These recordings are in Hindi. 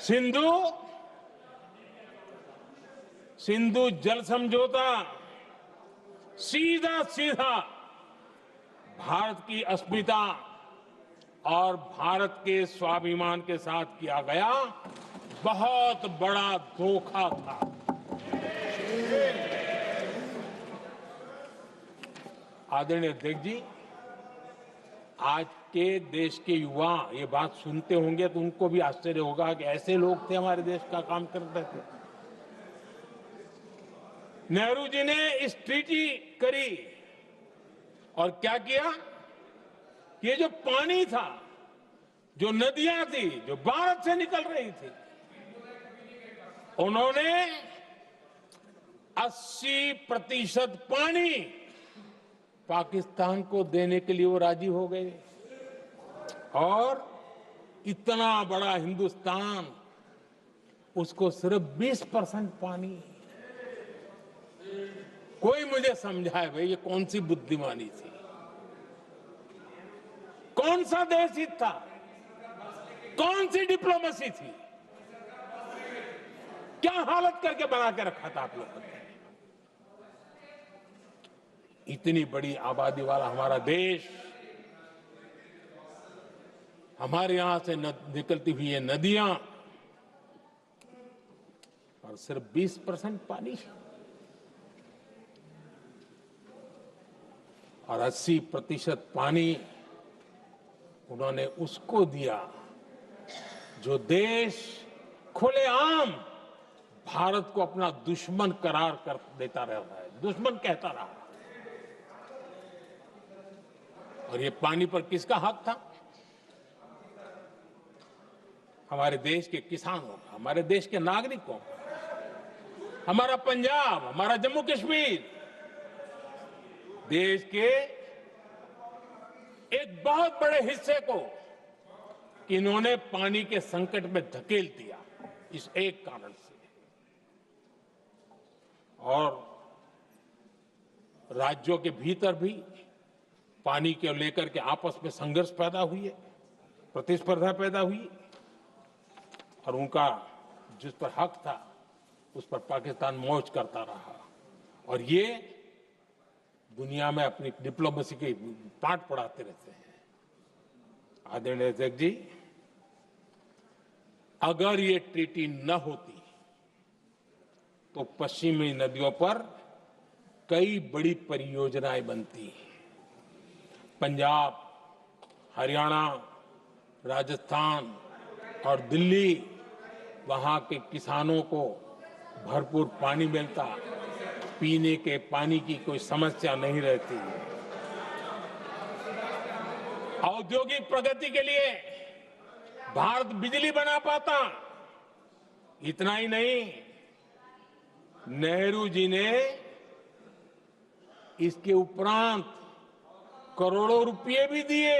सिंधु सिंधु जल समझौता सीधा सीधा भारत की अस्मिता और भारत के स्वाभिमान के साथ किया गया बहुत बड़ा धोखा था। आदरणीय अध्यक्ष जी, आज के देश के युवा ये बात सुनते होंगे तो उनको भी आश्चर्य होगा कि ऐसे लोग थे हमारे देश का काम करते थे। नेहरू जी ने इस ट्रीटी करी और क्या किया, ये जो पानी था, जो नदियां थी, जो भारत से निकल रही थी, उन्होंने 80% पानी पाकिस्तान को देने के लिए वो राजी हो गए। और इतना बड़ा हिंदुस्तान, उसको सिर्फ 20% पानी। कोई मुझे समझाए भाई ये कौन सी बुद्धिमानी थी, कौन सा देश हित था, कौन सी डिप्लोमेसी थी, क्या हालत करके बना के रखा था आप लोगों ने। इतनी बड़ी आबादी वाला हमारा देश, हमारे यहां से निकलती हुई ये नदियां, और सिर्फ 20% पानी, और 80% पानी उन्होंने उसको दिया जो देश खुलेआम भारत को अपना दुश्मन करार कर देता रहता है, दुश्मन कहता रहा। और ये पानी पर किसका हक था? हमारे देश के किसानों का, हमारे देश के नागरिकों का, हमारा पंजाब, हमारा जम्मू कश्मीर, देश के एक बहुत बड़े हिस्से को इन्होंने पानी के संकट में धकेल दिया, इस एक कारण से। और राज्यों के भीतर भी पानी को लेकर के आपस में संघर्ष पैदा हुई है, प्रतिस्पर्धा पैदा हुई, और उनका जिस पर हक था उस पर पाकिस्तान मौज करता रहा। और ये दुनिया में अपनी डिप्लोमेसी के पाठ पढ़ाते रहते हैं। आदरणीय अध्यक्ष जी, अगर ये ट्रीटी न होती तो पश्चिमी नदियों पर कई बड़ी परियोजनाएं बनती। पंजाब, हरियाणा, राजस्थान और दिल्ली, वहां के किसानों को भरपूर पानी मिलता, पीने के पानी की कोई समस्या नहीं रहती। औद्योगिक प्रगति के लिए भारत बिजली बना पाता। इतना ही नहीं, नेहरू जी ने इसके उपरांत करोड़ों रुपए भी दिए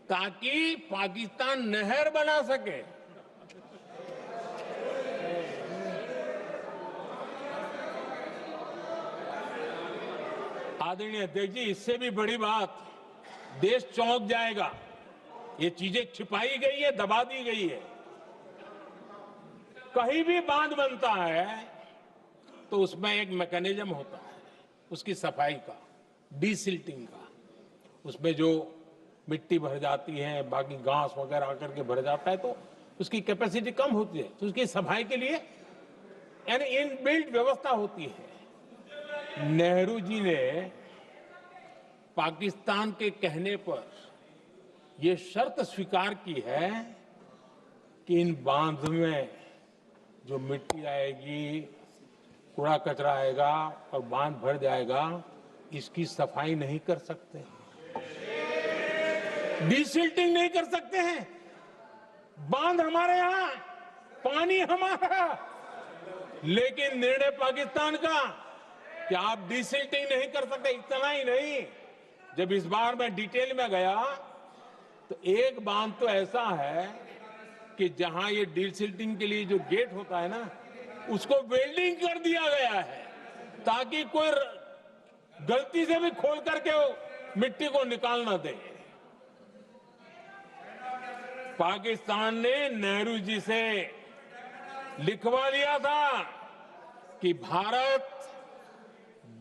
ताकि पाकिस्तान नहर बना सके। आदरणीय अध्यक्ष जी, इससे भी बड़ी बात, देश चौंक जाएगा। ये चीजें छिपाई गई है, दबा दी गई है। कहीं भी बांध बनता है तो उसमें एक मैकेनिज्म होता है उसकी सफाई का, डीसिल्टिंग का। उसमें जो मिट्टी भर जाती है, बाकी घास वगैरह आकर के भर जाता है तो उसकी कैपेसिटी कम होती है, तो उसकी सफाई के लिए यानी इनबिल्ट व्यवस्था होती है। नेहरू जी ने पाकिस्तान के कहने पर यह शर्त स्वीकार की है कि इन बांध में जो मिट्टी आएगी, कूड़ा कचरा आएगा और बांध भर जाएगा, इसकी सफाई नहीं कर सकते, डीसिल्टिंग नहीं कर सकते हैं। बांध हमारे यहां, पानी हमारा, लेकिन निर्णय पाकिस्तान का कि आप डीसिल्टिंग नहीं कर सकते। इतना ही नहीं, जब इस बार मैं डिटेल में गया तो एक बांध तो ऐसा है कि जहां ये डीसिल्टिंग के लिए जो गेट होता है ना, उसको वेल्डिंग कर दिया गया है ताकि कोई गलती से भी खोल करके वो मिट्टी को निकाल ना दे। पाकिस्तान ने नेहरू जी से लिखवा लिया था कि भारत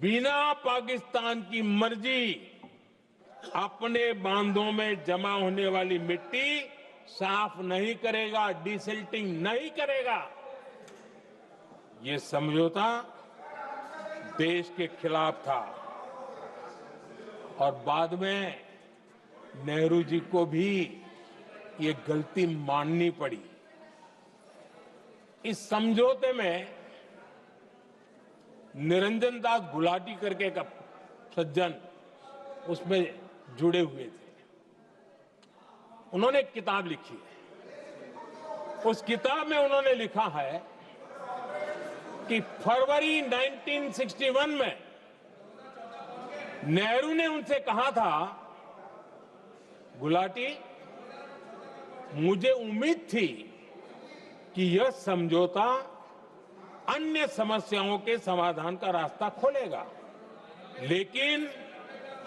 बिना पाकिस्तान की मर्जी अपने बांधों में जमा होने वाली मिट्टी साफ नहीं करेगा, डिसिल्टिंग नहीं करेगा। ये समझौता देश के खिलाफ था और बाद में नेहरू जी को भी ये गलती माननी पड़ी। इस समझौते में निरंजन दास गुलाटी करके एक सज्जन उसमें जुड़े हुए थे। उन्होंने एक किताब लिखी है। उस किताब में उन्होंने लिखा है कि फरवरी 1961 में नेहरू ने उनसे कहा था, गुलाटी, मुझे उम्मीद थी कि यह समझौता अन्य समस्याओं के समाधान का रास्ता खोलेगा, लेकिन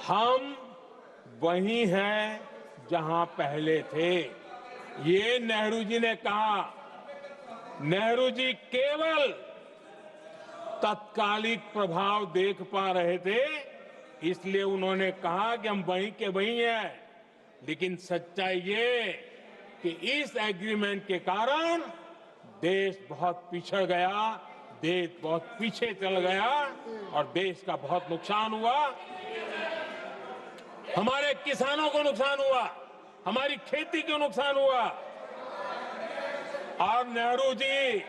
हम वहीं हैं जहां पहले थे। ये नेहरू जी ने कहा। नेहरू जी केवल तत्कालिक प्रभाव देख पा रहे थे, इसलिए उन्होंने कहा कि हम वहीं के वहीं हैं। लेकिन सच्चाई ये कि इस एग्रीमेंट के कारण देश बहुत पिछड़ गया, देश बहुत पीछे चल गया और देश का बहुत नुकसान हुआ। हमारे किसानों को नुकसान हुआ, हमारी खेती को नुकसान हुआ। और नेहरू जी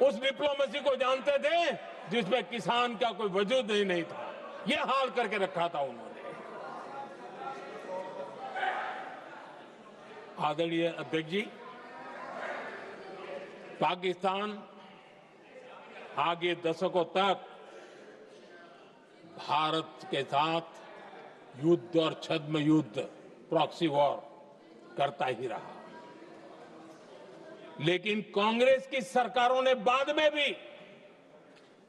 उस डिप्लोमेसी को जानते थे जिसमें किसान का कोई वजूद ही नहीं था। यह हाल करके रखा था उन्होंने। आदरणीय अध्यक्ष जी, पाकिस्तान आगे दशकों तक भारत के साथ युद्ध और छद्म युद्ध, प्रॉक्सी वॉर करता ही रहा। लेकिन कांग्रेस की सरकारों ने बाद में भी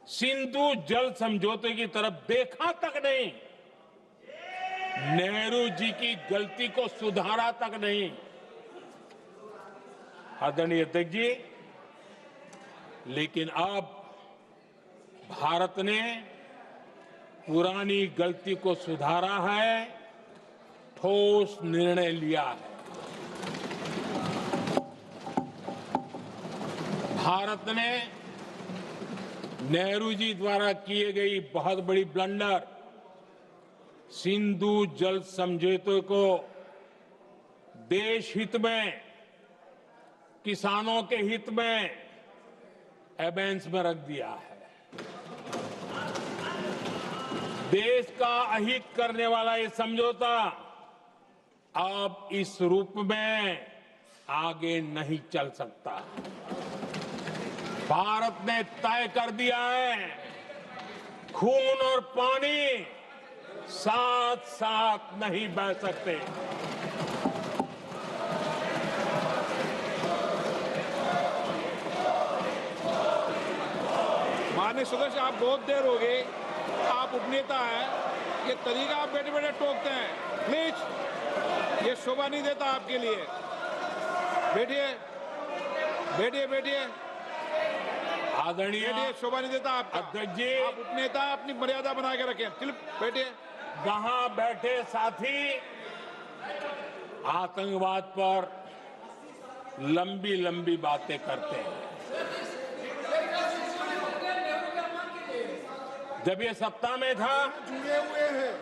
सिंधु जल समझौते की तरफ देखा तक नहीं, नेहरू जी की गलती को सुधारा तक नहीं। आदरणीय अध्यक्ष जी, लेकिन अब भारत ने पुरानी गलती को सुधारा है, ठोस निर्णय लिया है। भारत ने नेहरू जी द्वारा किए गई बहुत बड़ी ब्लंडर, सिंधु जल समझौते को देश हित में, किसानों के हित में एबेंस में रख दिया है। देश का अहित करने वाला ये समझौता अब इस रूप में आगे नहीं चल सकता। भारत ने तय कर दिया है, खून और पानी साथ साथ नहीं बह सकते। माननीय सदस्य, आप बहुत देर हो गई, आप उपनेता हैं, ये तरीका आप बैठे बैठे टोकते हैं। प्लीज, ये शोभा नहीं देता आपके लिए। बैठिए बैठिए बैठिए आदरणीय, बैठिए, शोभा नहीं देता आपका। अध्यक्ष जी, आप उपनेता, अपनी मर्यादा बना के रखें। चलिए बैठिए। वहां बैठे साथी आतंकवाद पर लंबी लंबी बातें करते हैं। जब ये सत्ता में था, जुड़े हुए हैं,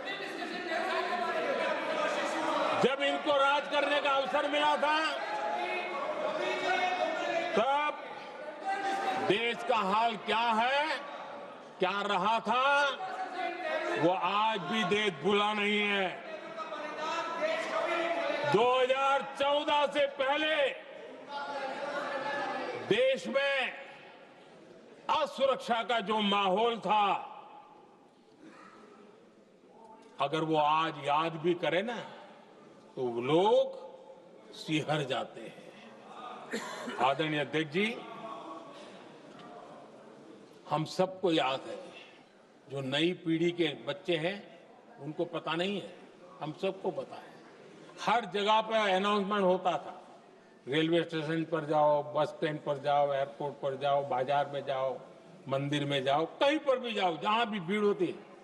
जब इनको राज करने का अवसर मिला था, तब देश का हाल क्या है, क्या रहा था, वो आज भी देश भूला नहीं है। 2014 से पहले देश में असुरक्षा का जो माहौल था, अगर वो आज याद भी करे ना, तो लोग सिहर जाते हैं। आदरणीय अध्यक्ष जी, हम सबको याद है, जो नई पीढ़ी के बच्चे हैं उनको पता नहीं है, हम सबको पता है। हर जगह पर अनाउंसमेंट होता था रेलवे स्टेशन पर जाओ, बस स्टैंड पर जाओ, एयरपोर्ट पर जाओ, बाजार में जाओ, मंदिर में जाओ, कहीं पर भी जाओ, जहां भी भीड़ होती है,